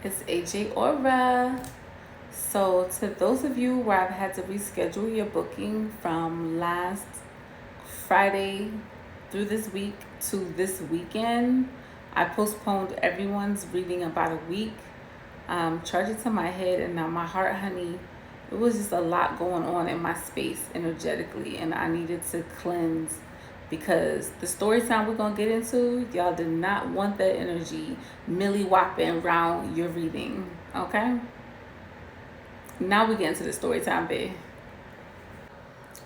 It's Ajae Aura. So to those of you where I've had to reschedule your booking from last Friday through this week to this weekend, I postponed everyone's reading about a week. Charged it to my head and now my heart, honey. It was just a lot going on in my space energetically, and I needed to cleanse because the story time we're gonna get into, y'all did not want that energy milly whopping around your reading. Okay, now we get into the story time bit.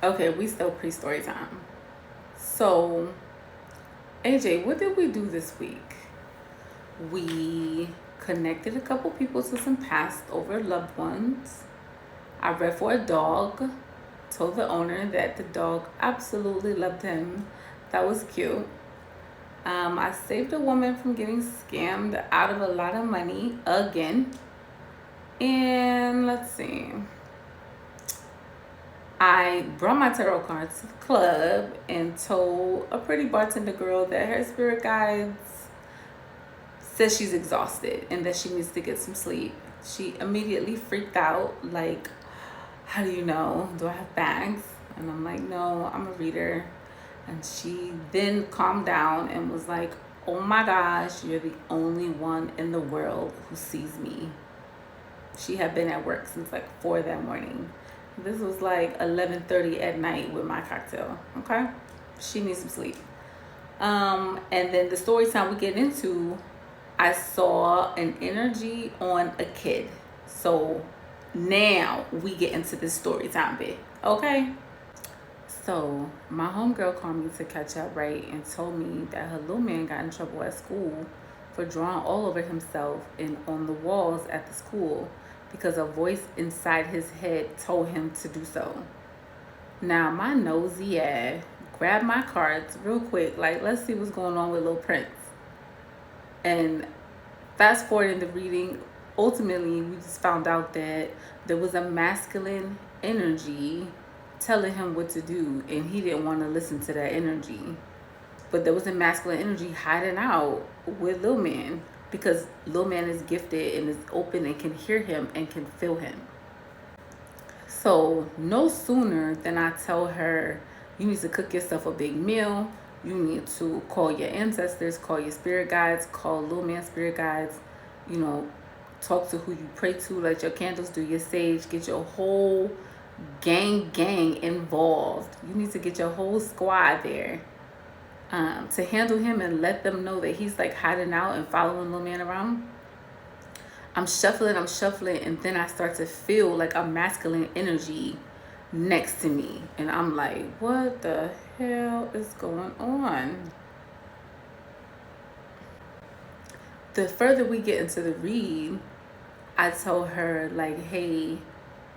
Okay, we still pre-story time. So AJ, what did we do this week? We connected a couple people to some passed over loved ones. I read for a dog, told the owner that the dog absolutely loved him. That was cute. I saved a woman from getting scammed out of a lot of money again. And let's see. I brought my tarot cards to the club and told a pretty bartender girl that her spirit guides says she's exhausted and that she needs to get some sleep. She immediately freaked out, like, how do you know? Do I have bags? And I'm like, no, I'm a reader. And she then calmed down and was like, oh my gosh, you're the only one in the world who sees me. She had been at work since like 4 that morning. This was like 11:30 at night with my cocktail, okay? She needs some sleep. And then the story time we get into, I saw an energy on a kid. So now we get into the story time bit, okay? So my homegirl called me to catch up, right? And told me that her little man got in trouble at school for drawing all over himself and on the walls at the school because a voice inside his head told him to do so. Now my nosy ass grabbed my cards real quick, like, let's see what's going on with Little Prince. And fast forward in the reading, ultimately we just found out that there was a masculine energy telling him what to do, and he didn't want to listen to that energy. But there was a masculine energy hiding out with Lil Man, because Lil Man is gifted and is open and can hear him and can feel him. So no sooner than I tell her, you need to cook yourself a big meal, you need to call your ancestors, call your spirit guides, call Lil Man spirit guides, you know, talk to who you pray to, light your candles, do your sage, get your whole gang involved. You need to get your whole squad there to handle him and let them know that he's like hiding out and following Little Man around. I'm shuffling, and then I start to feel like a masculine energy next to me, and I'm like, what the hell is going on? The further we get into the read, I told her, like, hey,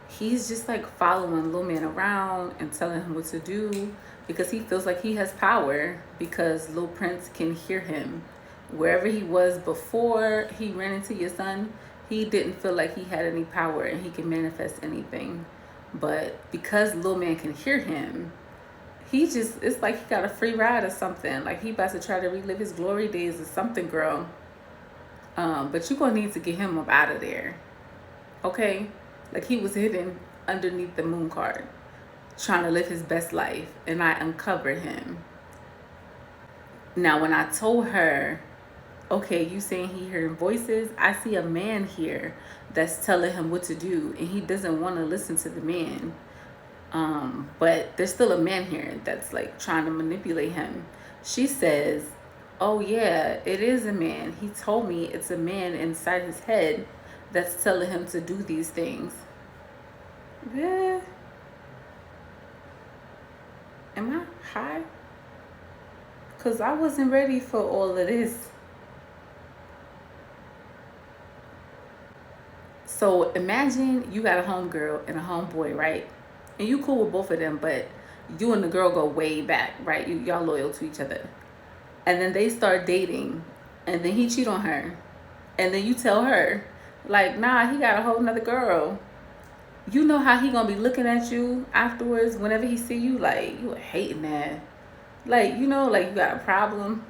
he's just like following Little Man around and telling him what to do because he feels like he has power, because Little Prince can hear him. Wherever he was before he ran into your son, he didn't feel like he had any power and he can manifest anything. But because Little Man can hear him, he just, it's like he got a free ride or something. Like he about to try to relive his glory days or something, girl. But you're gonna need to get him up out of there, okay? Like he was hidden underneath the moon card, trying to live his best life, and I uncovered him. Now, when I told her, okay, you saying he hearing voices, I see a man here that's telling him what to do, and he doesn't want to listen to the man. But there's still a man here that's like trying to manipulate him. She says, oh yeah, it is a man. He told me it's a man inside his head that's telling him to do these things. Yeah. Am I high? Because I wasn't ready for all of this. So imagine you got a homegirl and a homeboy, right? And you cool with both of them, but you and the girl go way back, right? Y'all loyal to each other. And then they start dating, and then he cheat on her. And then you tell her, like, nah, he got a whole nother girl. You know how he gonna be looking at you afterwards whenever he see you, like, you hating that. Like, you got a problem.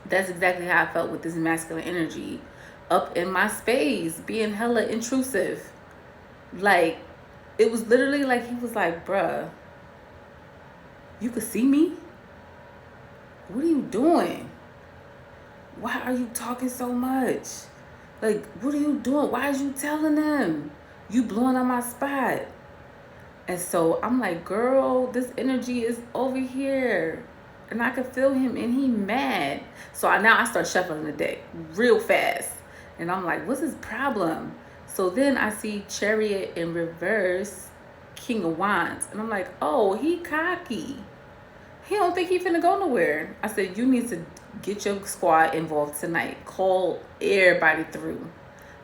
That's exactly how I felt with this masculine energy. up in my space, being hella intrusive. Like, it was literally like he was like, bruh, you could see me? What are you doing? Why are you talking so much? Like, what are you doing? Why are you telling them? You blowing up my spot. And so I'm like, girl, this energy is over here. And I can feel him and he mad. So now I start shuffling the deck real fast. And I'm like, what's his problem? So then I see Chariot in reverse, King of Wands. And I'm like, oh, he cocky. He don't think he finna go nowhere. I said, you need to get your squad involved tonight. Call everybody through.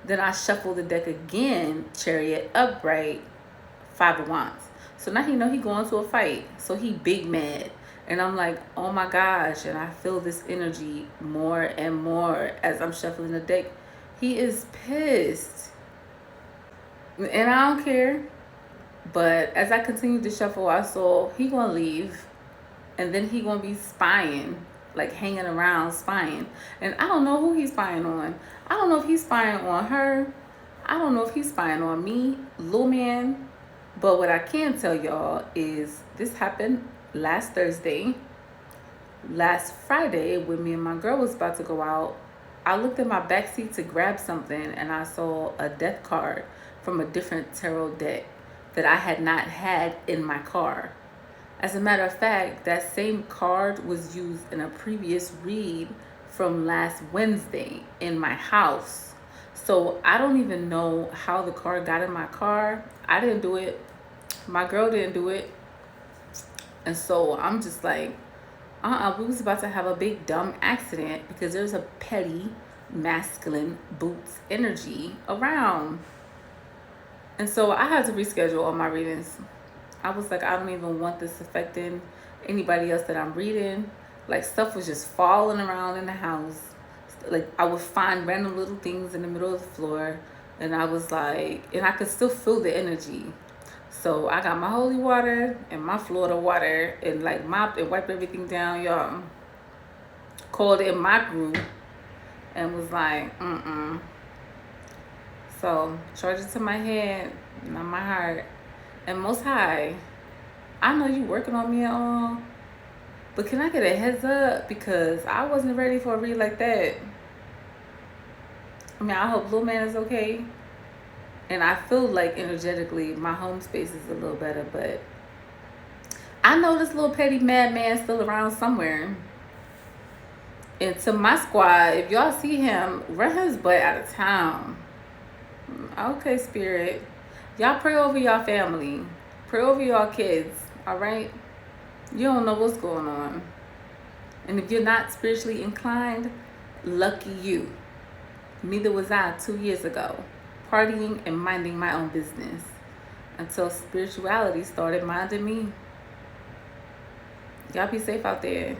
Then I shuffle the deck again, Chariot upright, 5 of Wands. So now he know he going to a fight. So he big mad. And I'm like, oh my gosh. And I feel this energy more and more as I'm shuffling the deck. He is pissed. And I don't care. But as I continue to shuffle, I saw he gonna leave. And then he gonna be spying, like hanging around spying. And I don't know who he's spying on. I don't know if he's spying on her. I don't know if he's spying on me, little man. But what I can tell y'all is this happened last Thursday. Last Friday, when me and my girl was about to go out, I looked at my backseat to grab something and I saw a death card from a different tarot deck that I had not had in my car. As a matter of fact, that same card was used in a previous read from last Wednesday in my house. So I don't even know how the card got in my car. I didn't do it. My girl didn't do it. And so I'm just like, we was about to have a big dumb accident because there's a petty masculine boots energy around. And so I had to reschedule all my readings. I was like, I don't even want this affecting anybody else that I'm reading. Like, stuff was just falling around in the house. Like, I would find random little things in the middle of the floor. And I was like, and I could still feel the energy. So I got my holy water and my Florida water and like mopped and wiped everything down, y'all. Called in my group and was like, So charge it to my head, not my heart. And Most High, I know you working on me and all, but can I get a heads up? Because I wasn't ready for a read like that. I mean, I hope little man is okay. And I feel like energetically my home space is a little better, but I know this little petty madman still around somewhere. And to my squad, if y'all see him, run his butt out of town. Okay, Spirit. Y'all pray over y'all family. Pray over y'all kids, all right? You don't know what's going on. And if you're not spiritually inclined, lucky you. Neither was I 2 years ago, partying and minding my own business until spirituality started minding me. Y'all be safe out there.